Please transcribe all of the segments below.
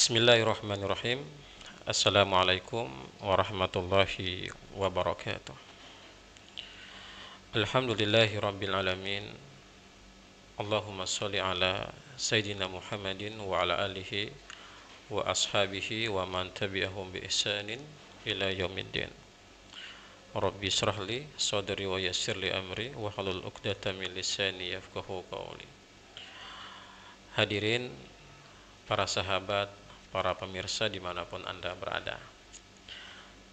Bismillahirrahmanirrahim. Assalamualaikum warahmatullahi wabarakatuh. Alhamdulillahi rabbil alamin. Allahumma sholli ala Sayyidina Muhammadin wa ala alihi wa ashabihi wa man tabi'ahum bi ihsanin ila yaumiddin. Rabbi shrahli sadri wa yassirli amri wa halul 'uqdatam min lisani yafqahu qawli. Hadirin para sahabat, para pemirsa dimanapun Anda berada.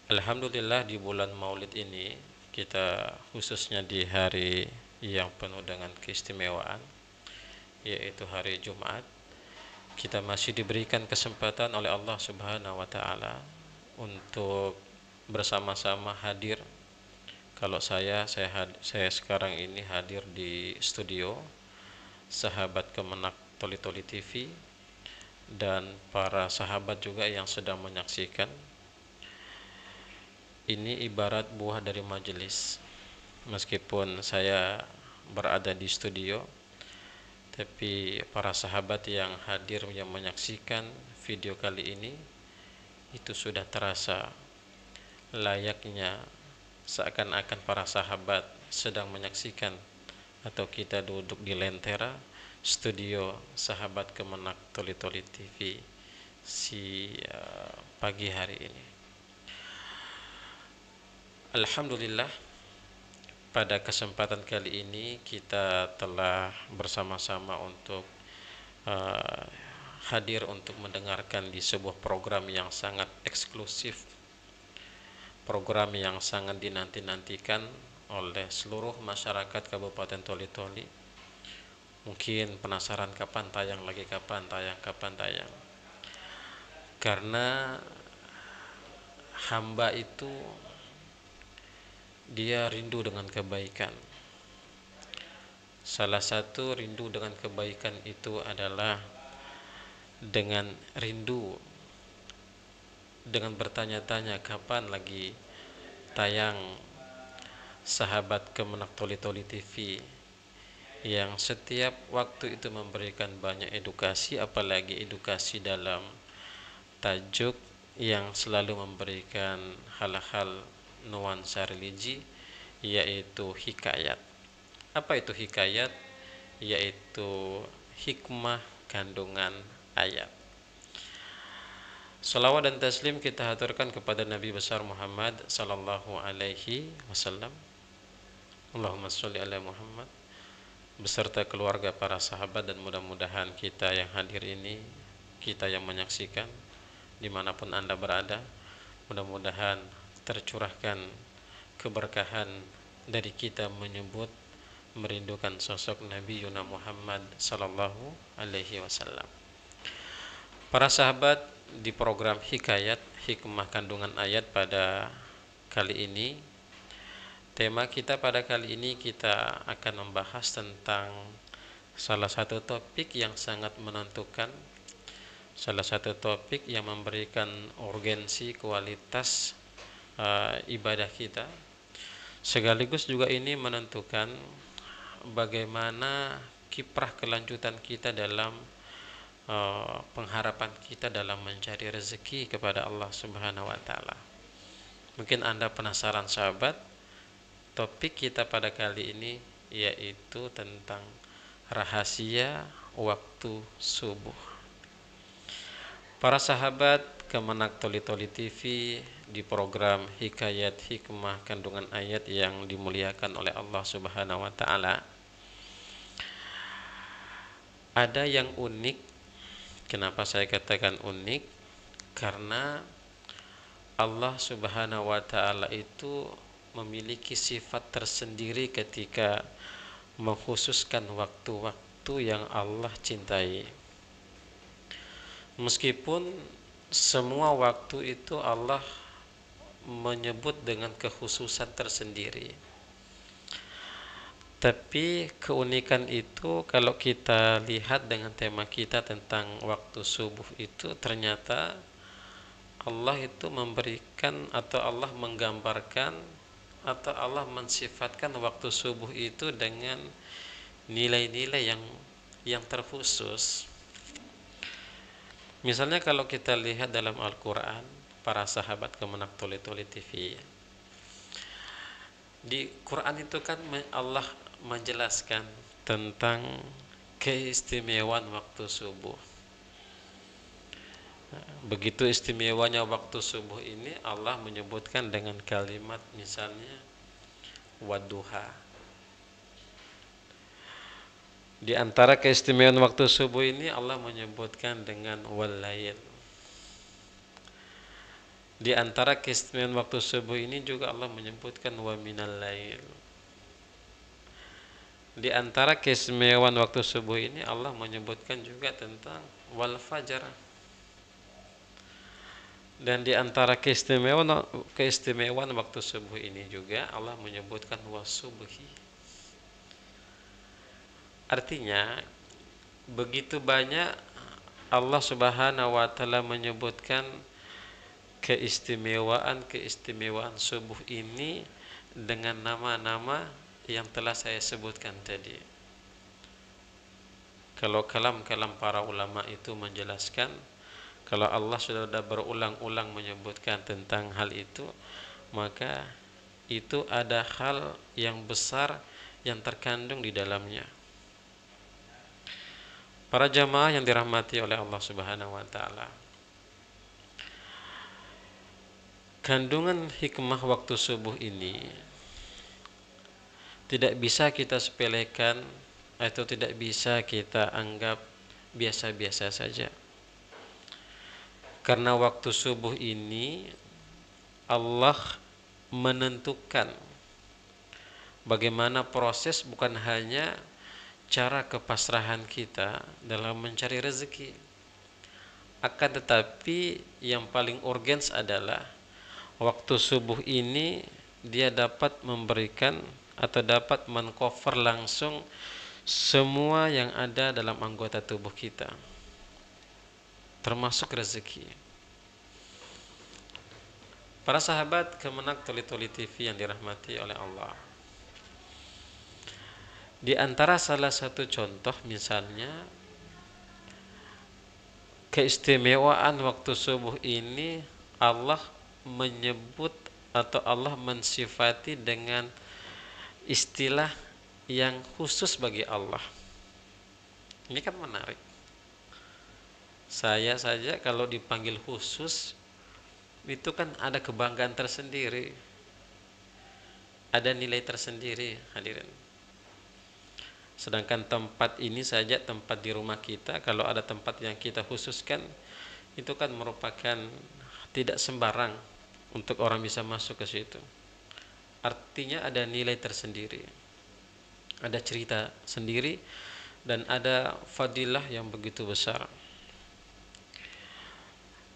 Alhamdulillah di bulan Maulid ini, kita khususnya di hari yang penuh dengan keistimewaan, yaitu hari Jumat, kita masih diberikan kesempatan oleh Allah Subhanahu wa Ta'ala untuk bersama-sama hadir. Kalau saya sekarang ini hadir di studio sahabat Kemenak Toli Toli TV dan para sahabat juga yang sedang menyaksikan. Ini ibarat buah dari majelis. Meskipun saya berada di studio, tapi para sahabat yang hadir yang menyaksikan video kali ini itu sudah terasa layaknya seakan-akan para sahabat sedang menyaksikan atau kita duduk di lentera studio sahabat Kemenak Toli Toli TV pagi hari ini. Alhamdulillah, pada kesempatan kali ini kita telah bersama-sama untuk hadir untuk mendengarkan di sebuah program yang sangat eksklusif, program yang sangat dinanti-nantikan oleh seluruh masyarakat Kabupaten Toli Toli. Mungkin penasaran kapan tayang lagi, kapan tayang. Karena hamba itu dia rindu dengan kebaikan. Salah satu rindu dengan kebaikan itu adalah dengan rindu, dengan bertanya-tanya kapan lagi tayang sahabat Kemenak Toli Toli TV yang setiap waktu itu memberikan banyak edukasi, apalagi edukasi dalam tajuk yang selalu memberikan hal-hal nuansa religi, yaitu hikayat. Apa itu hikayat? Yaitu hikmah kandungan ayat. Salawat dan taslim kita haturkan kepada Nabi besar Muhammad sallallahu alaihi wasallam. Allahumma sholli ala Muhammad beserta keluarga, para sahabat, dan mudah-mudahan kita yang hadir ini, kita yang menyaksikan dimanapun Anda berada, mudah-mudahan tercurahkan keberkahan dari kita menyebut merindukan sosok Nabi Yuna Muhammad sallallahu alaihi wasallam. Para sahabat, di program Hikayat Hikmah Kandungan Ayat pada kali ini, tema kita pada kali ini kita akan membahas tentang salah satu topik yang sangat menentukan, salah satu topik yang memberikan urgensi kualitas ibadah kita, sekaligus juga ini menentukan bagaimana kiprah kelanjutan kita dalam pengharapan kita dalam mencari rezeki kepada Allah Subhanahu wa Ta'ala. Mungkin Anda penasaran sahabat, topik kita pada kali ini yaitu tentang rahasia waktu subuh. Para sahabat Kemenak Toli Toli TV, di program Hikayat Hikmah Kandungan Ayat yang dimuliakan oleh Allah Subhanahu wa Ta'ala, ada yang unik. Kenapa saya katakan unik? Karena Allah Subhanahu wa Ta'ala itu memiliki sifat tersendiri ketika mengkhususkan waktu-waktu yang Allah cintai. Meskipun semua waktu itu Allah menyebut dengan kekhususan tersendiri, tapi keunikan itu kalau kita lihat dengan tema kita tentang waktu subuh itu, ternyata Allah itu memberikan atau Allah menggambarkan atau Allah mensifatkan waktu subuh itu dengan nilai-nilai yang terkhusus. Misalnya kalau kita lihat dalam Al-Quran, para sahabat Kemenak Tuli-Tuli TV, di Quran itu kan Allah menjelaskan tentang keistimewaan waktu subuh. Begitu istimewanya waktu subuh ini, Allah menyebutkan dengan kalimat misalnya wadduha. Di antara keistimewaan waktu subuh ini Allah menyebutkan dengan walail. Di antara keistimewaan waktu subuh ini juga Allah menyebutkan wa minal lail. Di antara keistimewaan waktu subuh ini Allah menyebutkan juga tentang wal fajar. Dan di antara keistimewaan waktu subuh ini juga Allah menyebutkan wasubhi. Artinya begitu banyak Allah Subhanahu wa taala menyebutkan keistimewaan subuh ini dengan nama-nama yang telah saya sebutkan tadi. Kalau kalam-kalam para ulama itu menjelaskan, kalau Allah sudah berulang-ulang menyebutkan tentang hal itu, maka itu ada hal yang besar yang terkandung di dalamnya. Para jamaah yang dirahmati oleh Allah Subhanahu wa taala, kandungan hikmah waktu subuh ini tidak bisa kita sepelekan atau tidak bisa kita anggap biasa-biasa saja. Karena waktu subuh ini Allah menentukan bagaimana proses, bukan hanya cara kepasrahan kita dalam mencari rezeki, akan tetapi yang paling urgent adalah waktu subuh ini dia dapat memberikan atau dapat men-cover langsung semua yang ada dalam anggota tubuh kita, termasuk rezeki. Para sahabat Kemenak Tuli-Tuli TV yang dirahmati oleh Allah, di antara salah satu contoh misalnya keistimewaan waktu subuh ini, Allah menyebut atau Allah mensifati dengan istilah yang khusus bagi Allah. Ini kan menarik. Saya saja kalau dipanggil khusus itu kan ada kebanggaan tersendiri, ada nilai tersendiri, hadirin. Sedangkan tempat ini saja, tempat di rumah kita, kalau ada tempat yang kita khususkan, itu kan merupakan tidak sembarang untuk orang bisa masuk ke situ. Artinya ada nilai tersendiri, ada cerita sendiri, dan ada fadilah yang begitu besar.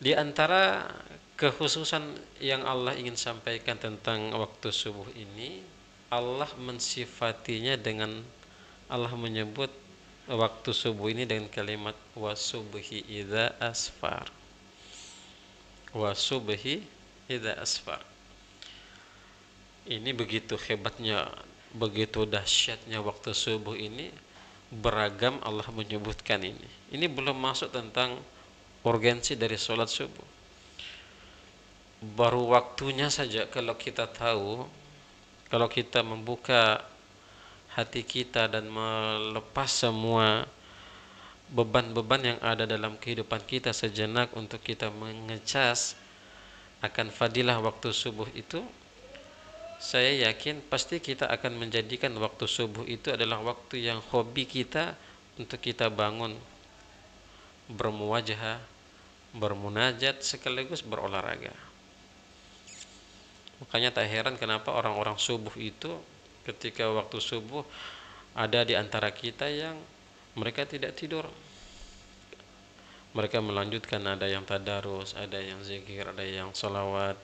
Di antara kekhususan yang Allah ingin sampaikan tentang waktu subuh ini, Allah mensifatinya dengan, Allah menyebut waktu subuh ini dengan kalimat wasubhi idza asfar. Wasubhi idza asfar. Ini begitu hebatnya, begitu dahsyatnya waktu subuh ini, beragam Allah menyebutkan ini. Ini belum masuk tentang urgensi dari sholat subuh. Baru waktunya saja kalau kita tahu, kalau kita membuka hati kita dan melepas semua beban-beban yang ada dalam kehidupan kita sejenak untuk kita mengecas akan fadilah waktu subuh itu, saya yakin pasti kita akan menjadikan waktu subuh itu adalah waktu yang hobi kita untuk kita bangun, bermuwajahah, bermunajat, sekaligus berolahraga. Makanya tak heran kenapa orang-orang subuh itu, ketika waktu subuh ada di antara kita yang mereka tidak tidur. Mereka melanjutkan, ada yang tadarus, ada yang zikir, ada yang salawat,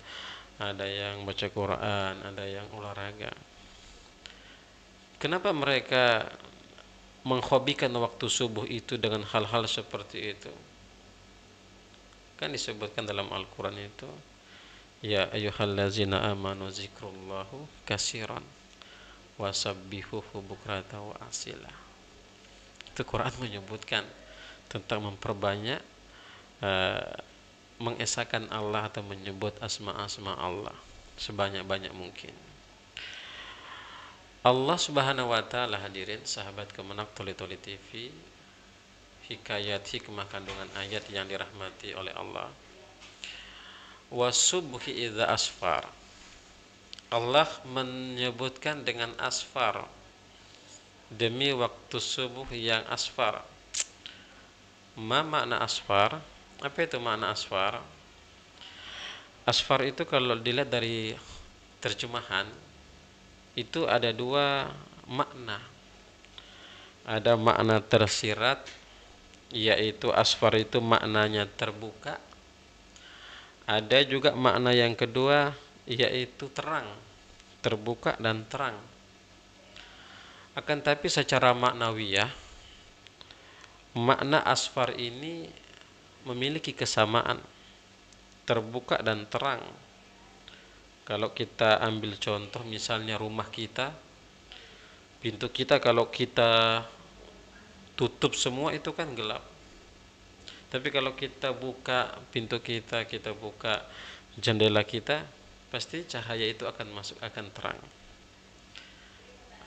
ada yang baca Quran, ada yang olahraga. Kenapa mereka menghobikan waktu subuh itu dengan hal-hal seperti itu? Kan disebutkan dalam Al-Quran itu, ya ayyuhallazina amanu zikrullahu kasiran wasabbihuhu bukrata wa asila. Itu Quran menyebutkan tentang memperbanyak eh, mengesahkan Allah atau menyebut asma-asma Allah sebanyak-banyak mungkin. Allah Subhanahu wa taala, hadirin sahabat Kemenak Toli Toli TV, hikayat hikmah kandungan ayat yang dirahmati oleh Allah. Wasubhi idza asfar. Allah menyebutkan dengan asfar, demi waktu subuh yang asfar. Ma makna asfar? Apa itu makna asfar? Asfar itu kalau dilihat dari terjemahan itu ada dua makna. Ada makna tersirat, yaitu asfar itu maknanya terbuka. Ada juga makna yang kedua, yaitu terang, terbuka dan terang. Akan tapi secara maknawiyah, makna asfar ini memiliki kesamaan, terbuka dan terang. Kalau kita ambil contoh misalnya rumah kita, pintu kita kalau kita tutup semua itu kan gelap. Tapi kalau kita buka pintu kita, kita buka jendela kita, pasti cahaya itu akan masuk, akan terang.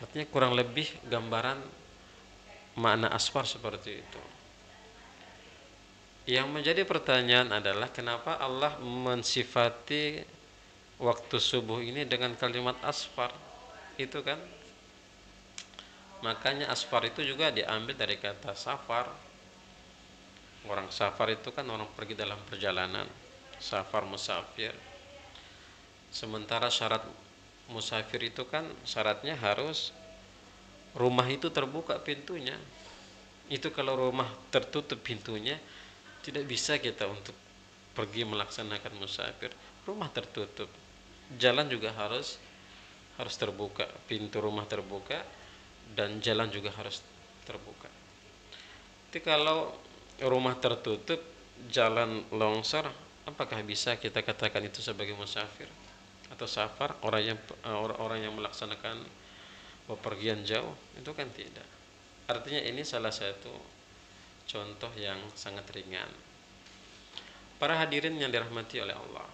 Artinya kurang lebih gambaran makna asfar seperti itu. Yang menjadi pertanyaan adalah kenapa Allah mensifati waktu subuh ini dengan kalimat asfar? Itu kan, makanya asfar itu juga diambil dari kata safar. Orang safar itu kan orang pergi dalam perjalanan, safar musafir. Sementara syarat musafir itu kan syaratnya harus rumah itu terbuka pintunya. Itu kalau rumah tertutup pintunya, tidak bisa kita untuk pergi melaksanakan musafir. Rumah tertutup, jalan juga harus terbuka, pintu rumah terbuka dan jalan juga harus terbuka. Jadi kalau rumah tertutup, jalan longsor, apakah bisa kita katakan itu sebagai musafir atau safar, orang yang melaksanakan bepergian jauh? Itu kan tidak. Artinya ini salah satu contoh yang sangat ringan. Para hadirin yang dirahmati oleh Allah,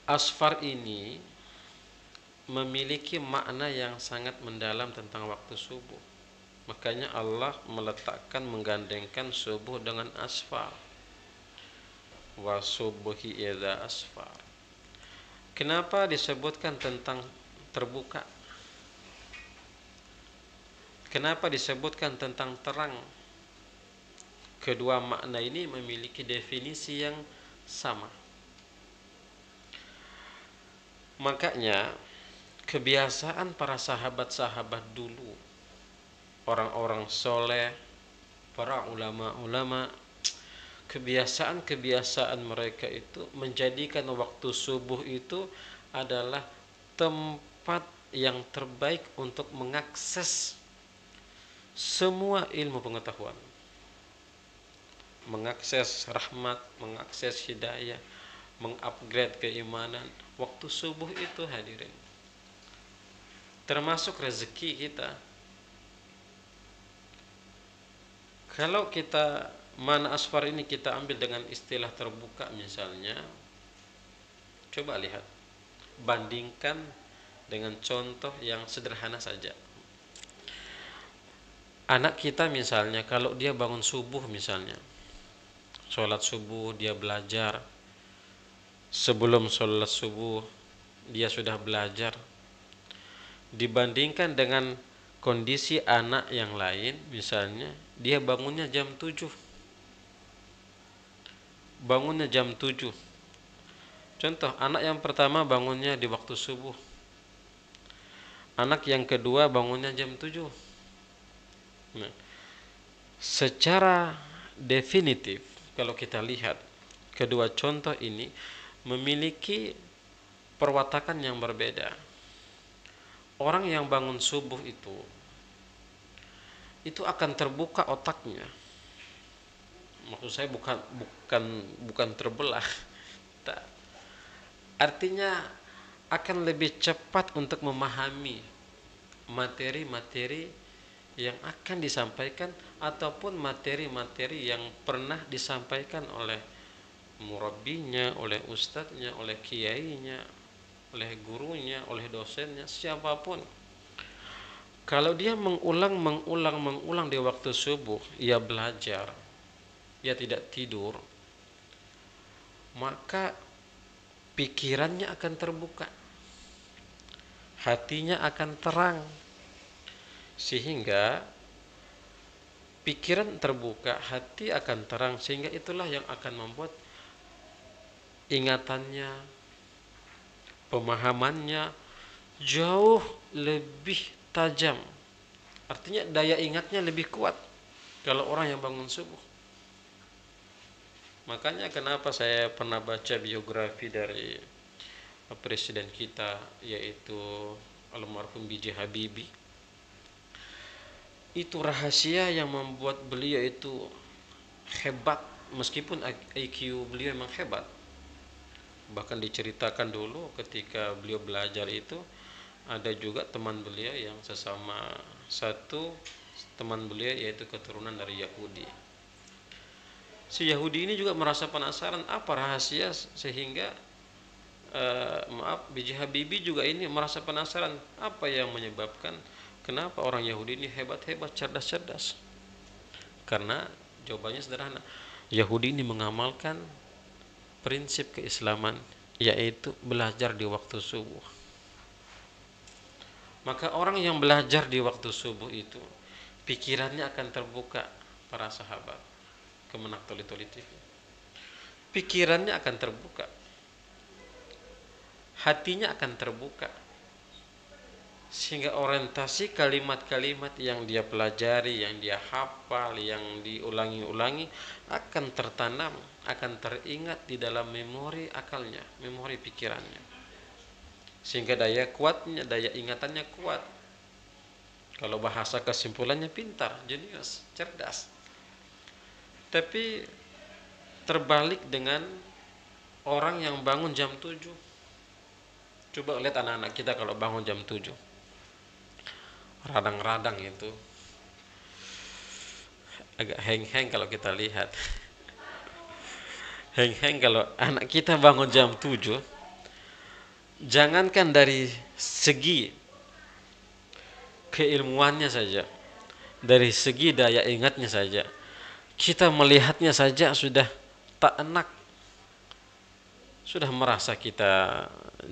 asfar ini memiliki makna yang sangat mendalam tentang waktu subuh. Makanya Allah meletakkan, menggandengkan subuh dengan asfar. Wa subuhi idza asfar. Kenapa disebutkan tentang terbuka? Kenapa disebutkan tentang terang? Kedua makna ini memiliki definisi yang sama. Makanya kebiasaan para sahabat-sahabat dulu, orang-orang soleh, para ulama-ulama, kebiasaan-kebiasaan mereka itu menjadikan waktu subuh itu adalah tempat yang terbaik untuk mengakses semua ilmu pengetahuan, mengakses rahmat, mengakses hidayah, mengupgrade keimanan. Waktu subuh itu, hadirin, termasuk rezeki kita. Kalau kita mana asfar ini kita ambil dengan istilah terbuka misalnya, coba lihat, bandingkan dengan contoh yang sederhana saja. Anak kita misalnya, kalau dia bangun subuh misalnya, sholat subuh dia belajar, sebelum sholat subuh dia sudah belajar, dibandingkan dengan kondisi anak yang lain, misalnya dia bangunnya jam 7, contoh, anak yang pertama bangunnya di waktu subuh, anak yang kedua bangunnya jam 7. Nah, secara definitif kalau kita lihat, kedua contoh ini memiliki perwatakan yang berbeda. Orang yang bangun subuh itu akan terbuka otaknya. Maksud saya bukan terbelah. Artinya akan lebih cepat untuk memahami materi-materi yang akan disampaikan ataupun materi-materi yang pernah disampaikan oleh murabbinya, oleh ustadznya, oleh kiainya, oleh gurunya, oleh dosennya, siapapun. Kalau dia mengulang di waktu subuh, ia belajar, ia tidak tidur, maka pikirannya akan terbuka, hatinya akan terang, sehingga pikiran terbuka, hati akan terang, sehingga itulah yang akan membuat ingatannya, pemahamannya jauh lebih tajam. Artinya daya ingatnya lebih kuat kalau orang yang bangun subuh. Makanya kenapa saya pernah baca biografi dari presiden kita, yaitu almarhum B.J. Habibie. Itu rahasia yang membuat beliau itu hebat, meskipun IQ beliau memang hebat. Bahkan diceritakan dulu ketika beliau belajar itu, ada juga teman beliau yang sesama satu teman beliau yaitu keturunan dari Yahudi. Si Yahudi ini juga merasa penasaran apa rahasia sehingga B.J. Habibie juga ini merasa penasaran apa yang menyebabkan kenapa orang Yahudi ini hebat-hebat, cerdas-cerdas. Karena jawabannya sederhana. Yahudi ini mengamalkan prinsip keislaman, yaitu belajar di waktu subuh. Maka orang yang belajar di waktu subuh itu pikirannya akan terbuka, para sahabat Kemenak Toli-Toli TV. Pikirannya akan terbuka, hatinya akan terbuka, sehingga orientasi kalimat-kalimat yang dia pelajari, yang dia hafal, yang diulangi-ulangi akan tertanam, akan teringat di dalam memori akalnya, memori pikirannya, sehingga daya kuatnya, daya ingatannya kuat. Kalau bahasa kesimpulannya pintar, jenius, cerdas. Tapi terbalik dengan orang yang bangun jam 7. Coba lihat anak-anak kita kalau bangun jam 7. Radang-radang itu. Agak heng-heng kalau kita lihat. Heng-heng kalau anak kita bangun jam 7. Jangankan dari segi keilmuannya saja, dari segi daya ingatnya saja, kita melihatnya saja sudah tak enak, sudah merasa kita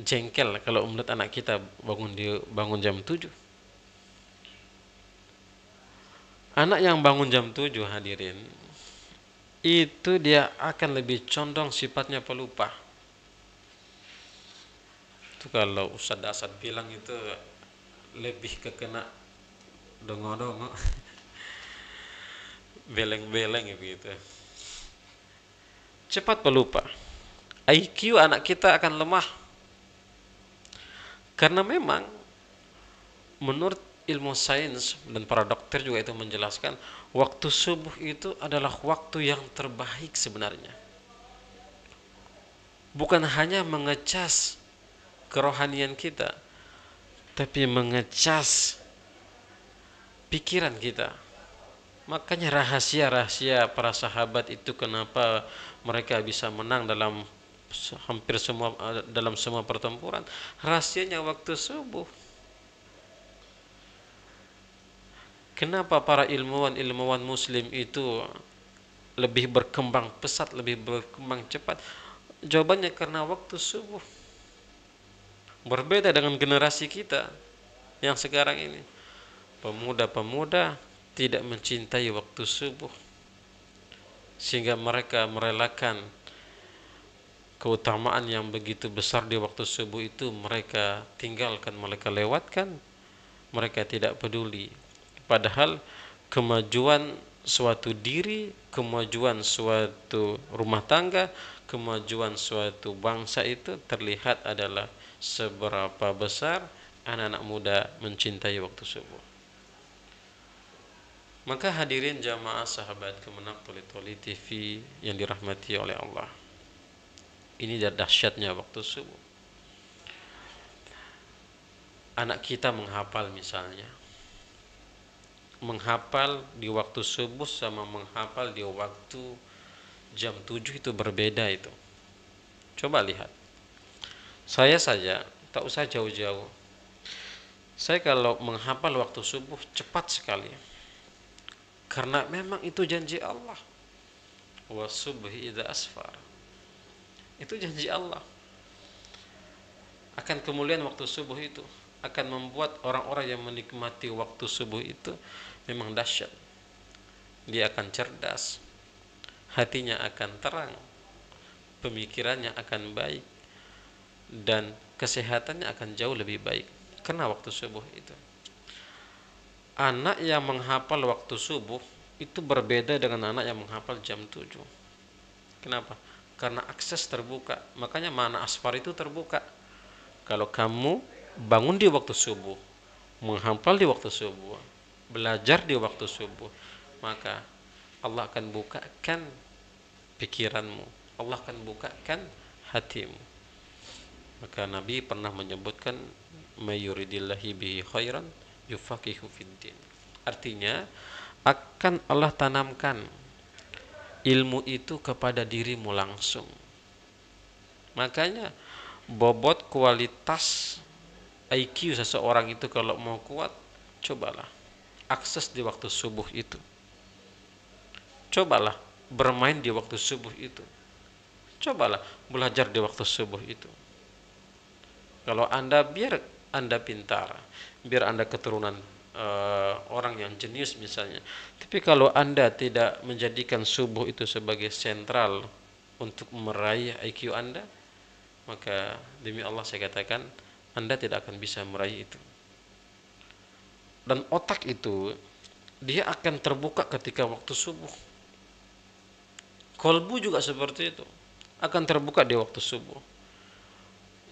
jengkel kalau melihat anak kita bangun jam 7. Anak yang bangun jam 7, hadirin, itu dia akan lebih condong sifatnya pelupa. Itu kalau Ustadz Asad bilang itu lebih kekena dongo-dongo, beleng-beleng gitu. Cepat pelupa. IQ anak kita akan lemah. Karena memang menurut ilmu sains dan para dokter juga itu menjelaskan, waktu subuh itu adalah waktu yang terbaik sebenarnya. Bukan hanya mengecas kerohanian kita, tapi mengecas pikiran kita. Makanya rahasia-rahasia para sahabat itu kenapa mereka bisa menang hampir semua pertempuran. Rahasianya waktu subuh. Kenapa para ilmuwan muslim itu lebih berkembang pesat, lebih berkembang cepat? Jawabannya karena waktu subuh. Berbeda dengan generasi kita yang sekarang ini. Pemuda-pemuda tidak mencintai waktu subuh, sehingga mereka merelakan keutamaan yang begitu besar di waktu subuh itu mereka tinggalkan, mereka lewatkan, mereka tidak peduli. Padahal kemajuan suatu diri, kemajuan suatu rumah tangga, kemajuan suatu bangsa itu terlihat adalah seberapa besar anak-anak muda mencintai waktu subuh. Maka hadirin jamaah sahabat Kemenak Toli-Toli TV yang dirahmati oleh Allah, ini dahsyatnya waktu subuh. Anak kita menghafal misalnya, menghafal di waktu subuh sama menghafal di waktu jam 7 itu berbeda itu. Coba lihat. Saya saja, tak usah jauh-jauh. Saya kalau menghafal waktu subuh cepat sekali. Karena memang itu janji Allah. Wa subhi idza asfar. Itu janji Allah. Akan kemuliaan waktu subuh itu akan membuat orang-orang yang menikmati waktu subuh itu memang dahsyat. Dia akan cerdas, hatinya akan terang, pemikirannya akan baik, dan kesehatannya akan jauh lebih baik karena waktu subuh itu. Anak yang menghafal waktu subuh itu berbeda dengan anak yang menghafal jam 7. Kenapa? Karena akses terbuka. Makanya mana asfar itu terbuka. Kalau kamu bangun di waktu subuh, menghafal di waktu subuh, belajar di waktu subuh, maka Allah akan bukakan pikiranmu, Allah akan bukakan hatimu. Maka Nabi pernah menyebutkan mayuridillahi bihi khairan yufaqihu fiddin. Artinya akan Allah tanamkan ilmu itu kepada dirimu langsung. Makanya bobot kualitas IQ seseorang itu kalau mau kuat, cobalah akses di waktu subuh itu. Cobalah bermain di waktu subuh itu. Cobalah belajar di waktu subuh itu. Kalau biar Anda pintar, biar Anda keturunan orang yang jenius misalnya. Tapi kalau Anda tidak menjadikan subuh itu sebagai sentral untuk meraih IQ Anda, maka demi Allah saya katakan Anda tidak akan bisa meraih itu. Dan otak itu dia akan terbuka ketika waktu subuh. Kolbu juga seperti itu, akan terbuka di waktu subuh.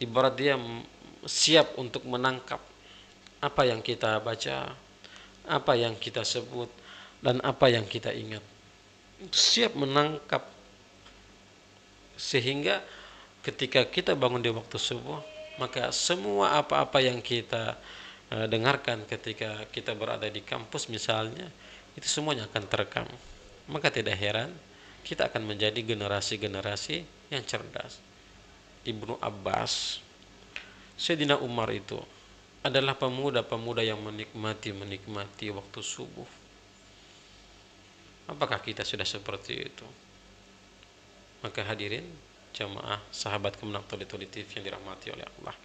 Ibarat dia siap untuk menangkap apa yang kita baca, apa yang kita sebut, dan apa yang kita ingat. Itu siap menangkap. Sehingga ketika kita bangun di waktu subuh, maka semua apa-apa yang kita dengarkan ketika kita berada di kampus misalnya, itu semuanya akan terekam. Maka tidak heran kita akan menjadi generasi-generasi yang cerdas. Ibnu Abbas, Sayyidina Umar itu adalah pemuda-pemuda yang menikmati waktu subuh. Apakah kita sudah seperti itu? Maka hadirin jamaah sahabat Kemenang Tuli TV yang dirahmati oleh Allah.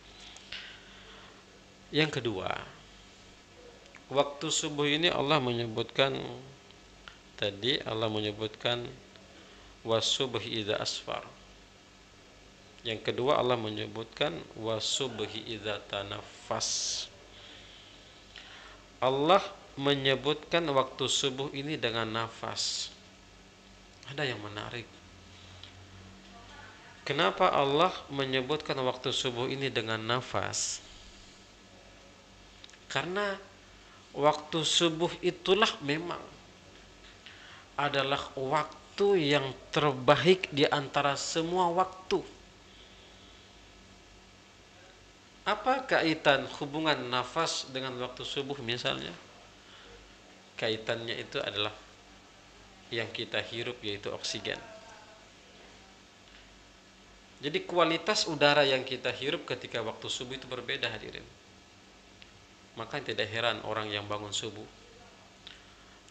Yang kedua, waktu subuh ini Allah menyebutkan wasubhi idza asfar. Yang kedua Allah menyebutkan wasubhi idza tanaffas. Allah menyebutkan waktu subuh ini dengan nafas. Ada yang menarik. Kenapa Allah menyebutkan waktu subuh ini dengan nafas? Karena waktu subuh itulah memang adalah waktu yang terbaik di antara semua waktu. Apa kaitan hubungan nafas dengan waktu subuh misalnya? Kaitannya itu adalah yang kita hirup, yaitu oksigen. Jadi kualitas udara yang kita hirup ketika waktu subuh itu berbeda hadirin. Maka tidak heran orang yang bangun subuh,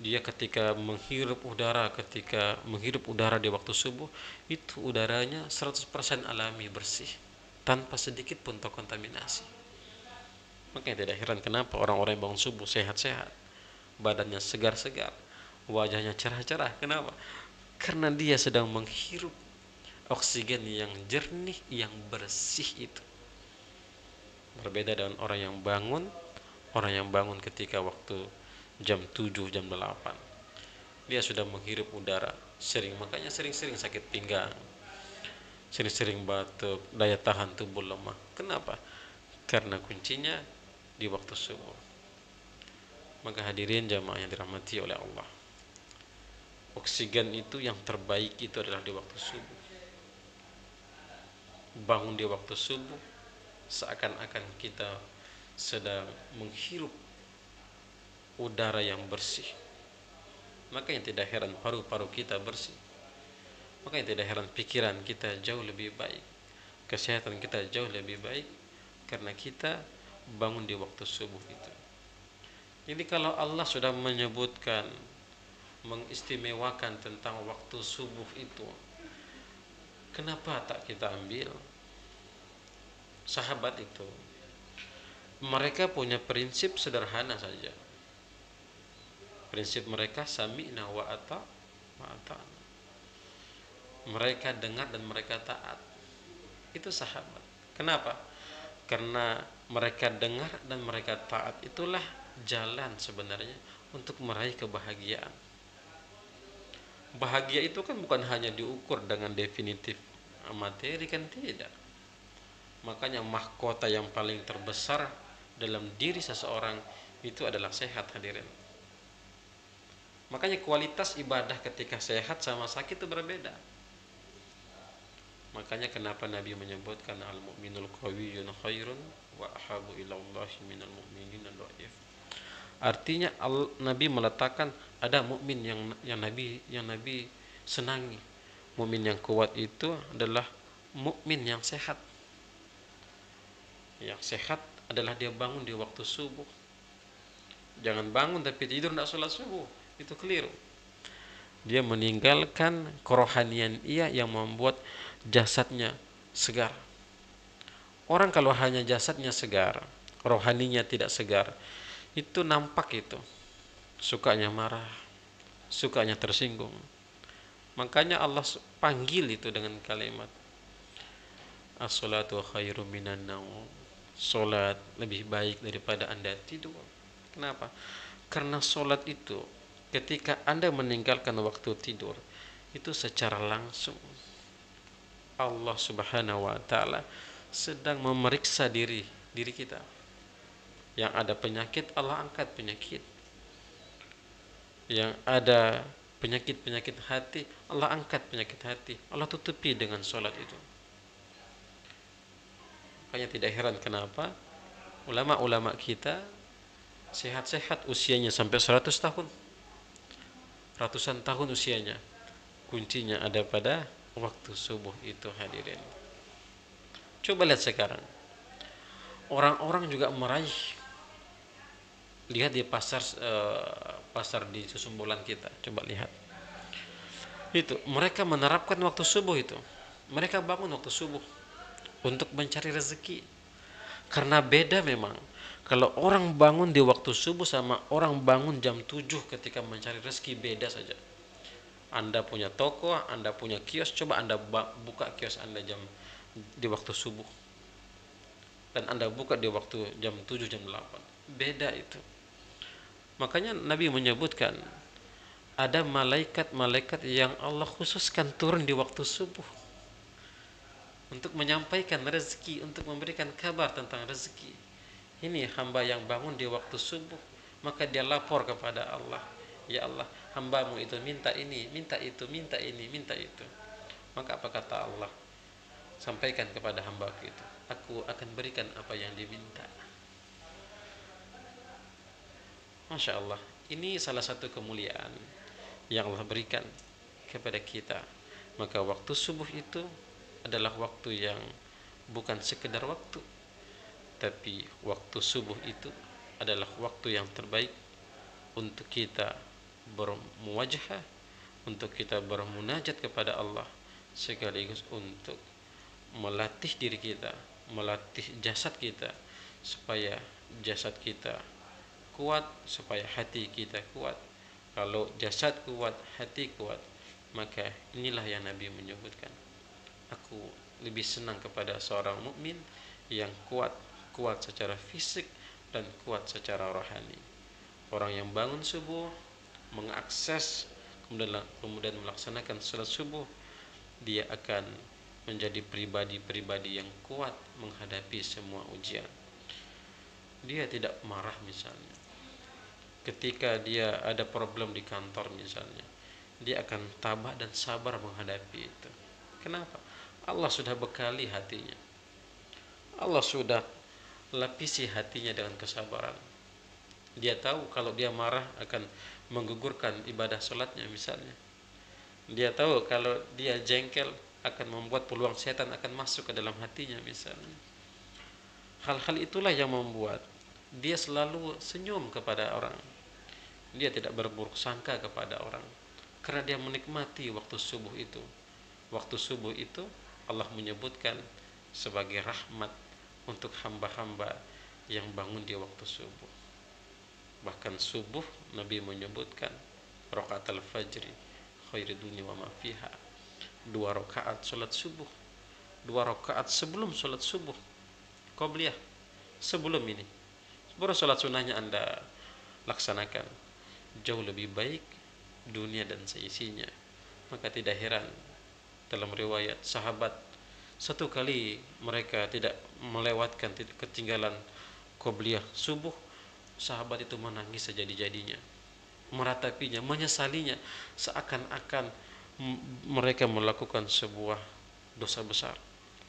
dia ketika menghirup udara di waktu subuh, itu udaranya 100% alami, bersih, tanpa sedikit pun terkontaminasi. Makanya tidak heran kenapa orang-orang yang bangun subuh sehat-sehat, badannya segar-segar, wajahnya cerah-cerah. Kenapa? Karena dia sedang menghirup oksigen yang jernih, yang bersih itu. Berbeda dengan orang yang bangun ketika waktu jam 7, jam 8. Dia sudah menghirup udara, makanya sering-sering sakit pinggang, sering-sering batuk, daya tahan tubuh lemah. Kenapa? Karena kuncinya di waktu subuh. Maka hadirin jamaah yang dirahmati oleh Allah, oksigen itu yang terbaik itu adalah di waktu subuh. Bangun di waktu subuh seakan-akan kita sedang menghirup udara yang bersih. Makanya tidak heran paru-paru kita bersih. Makanya tidak heran pikiran kita jauh lebih baik, kesehatan kita jauh lebih baik, karena kita bangun di waktu subuh itu. Jadi kalau Allah sudah menyebutkan, mengistimewakan tentang waktu subuh itu, kenapa tak kita ambil? Sahabat itu, mereka punya prinsip sederhana saja. Prinsip mereka sami'na wa ata'na. Mereka dengar dan mereka taat. Itu sahabat. Kenapa? Karena mereka dengar dan mereka taat, itulah jalan sebenarnya untuk meraih kebahagiaan. Bahagia itu kan bukan hanya diukur dengan definitif materi, kan tidak. Makanya mahkota yang paling terbesar dalam diri seseorang itu adalah sehat, hadirin. Makanya kualitas ibadah ketika sehat sama sakit itu berbeda. Makanya kenapa Nabi menyebutkan al-mu'minul qawiyyun khairun wa ahabu ilallahi minal mu'minin dhaif. Artinya Nabi meletakkan ada mukmin yang Nabi senangi. Mukmin yang kuat itu adalah mukmin yang sehat. Yang sehat adalah dia bangun di waktu subuh. Jangan bangun tapi tidur tidak sholat subuh, itu keliru. Dia meninggalkan kerohanian yang membuat jasadnya segar. Orang kalau hanya jasadnya segar, rohaninya tidak segar, itu nampak itu. Sukanya marah, sukanya tersinggung. Makanya Allah panggil itu dengan kalimat as-salatu khairum minan naum. Salat lebih baik daripada Anda tidur. Kenapa? Karena salat itu ketika Anda meninggalkan waktu tidur, itu secara langsung Allah Subhanahu wa taala sedang memeriksa diri kita. Yang ada penyakit, Allah angkat penyakit. Yang ada penyakit hati, Allah angkat penyakit hati. Allah tutupi dengan salat itu. Makanya tidak heran kenapa ulama-ulama kita sehat-sehat, usianya sampai 100 tahun. Ratusan tahun usianya. Kuncinya ada pada waktu subuh itu, hadirin. Coba lihat sekarang. Orang-orang juga meraih. Lihat di pasar di Susumbulan kita. Coba lihat. Itu, mereka menerapkan waktu subuh itu. Mereka bangun waktu subuh untuk mencari rezeki. Karena beda memang. Kalau orang bangun di waktu subuh sama orang bangun jam 7 ketika mencari rezeki, beda saja. Anda punya toko, Anda punya kios, coba Anda buka kios Anda di waktu subuh. Dan Anda buka di waktu jam 7, jam 8. Beda itu. Makanya Nabi menyebutkan ada malaikat-malaikat yang Allah khususkan turun di waktu subuh untuk menyampaikan rezeki, untuk memberikan kabar tentang rezeki. Ini hamba yang bangun di waktu subuh, maka dia lapor kepada Allah, ya Allah, hambamu itu minta ini, minta itu, minta ini, minta itu. Maka apa kata Allah? Sampaikan kepada hambaku itu, aku akan berikan apa yang diminta. Masya Allah, ini salah satu kemuliaan yang Allah berikan kepada kita. Maka waktu subuh itu adalah waktu yang bukan sekedar waktu, tapi waktu subuh itu adalah waktu yang terbaik untuk kita bermuwajahah, untuk kita bermunajat kepada Allah, sekaligus untuk melatih diri kita, melatih jasad kita, supaya jasad kita kuat, supaya hati kita kuat. Kalau jasad kuat, hati kuat, maka inilah yang Nabi menyebutkan, aku lebih senang kepada seorang mukmin yang kuat secara fisik dan kuat secara rohani. Orang yang bangun subuh, mengakses, kemudian melaksanakan salat subuh, dia akan menjadi pribadi-pribadi yang kuat menghadapi semua ujian. Dia tidak marah misalnya. Ketika dia ada problem di kantor misalnya, dia akan tabah dan sabar menghadapi itu. Kenapa? Allah sudah bekali hatinya. Allah sudah lapisi hatinya dengan kesabaran. Dia tahu kalau dia marah akan menggugurkan ibadah sholatnya misalnya. Dia tahu kalau dia jengkel akan membuat peluang setan akan masuk ke dalam hatinya misalnya. Hal-hal itulah yang membuat dia selalu senyum kepada orang. Dia tidak berburuk sangka kepada orang karena dia menikmati waktu subuh itu. Waktu subuh itu Allah menyebutkan sebagai rahmat untuk hamba-hamba yang bangun di waktu subuh. Bahkan subuh Nabi menyebutkan rakaat al-fajri khairi dunya wa ma fiha. 2 rakaat salat subuh, 2 rakaat sebelum salat subuh qabliyah, sebelum ini baru salat sunnahnya Anda laksanakan, jauh lebih baik dunia dan seisinya. Maka tidak heran dalam riwayat sahabat, satu kali mereka tidak melewatkan, tidak ketinggalan qobliyah subuh, sahabat itu menangis sejadi-jadinya, meratapinya, menyesalinya, seakan-akan mereka melakukan sebuah dosa besar.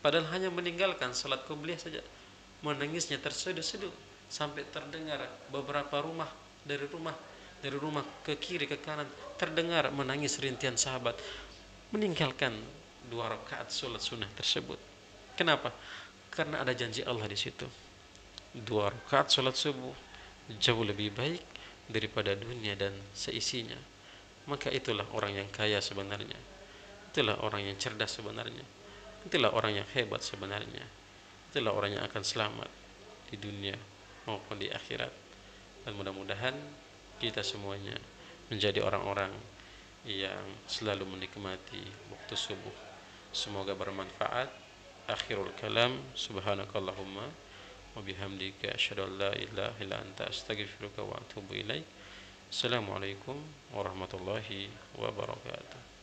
Padahal hanya meninggalkan salat qobliyah saja, menangisnya terseduh-seduh sampai terdengar beberapa rumah dari rumah ke kiri ke kanan terdengar menangis rintihan sahabat meninggalkan 2 rakaat salat sunnah tersebut. Kenapa? Karena ada janji Allah di situ. 2 rakaat salat subuh jauh lebih baik daripada dunia dan seisinya. Maka itulah orang yang kaya sebenarnya. Itulah orang yang cerdas sebenarnya. Itulah orang yang hebat sebenarnya. Itulah orang yang akan selamat di dunia maupun di akhirat. Dan mudah-mudahan kita semuanya menjadi orang-orang yang selalu menikmati waktu subuh. Semoga bermanfaat. Akhirul kalam, subhanakallahumma wa bihamdika asyhadu an la ilaha illa anta astaghfiruka wa atubu ilaik. Assalamualaikum warahmatullahi wabarakatuh.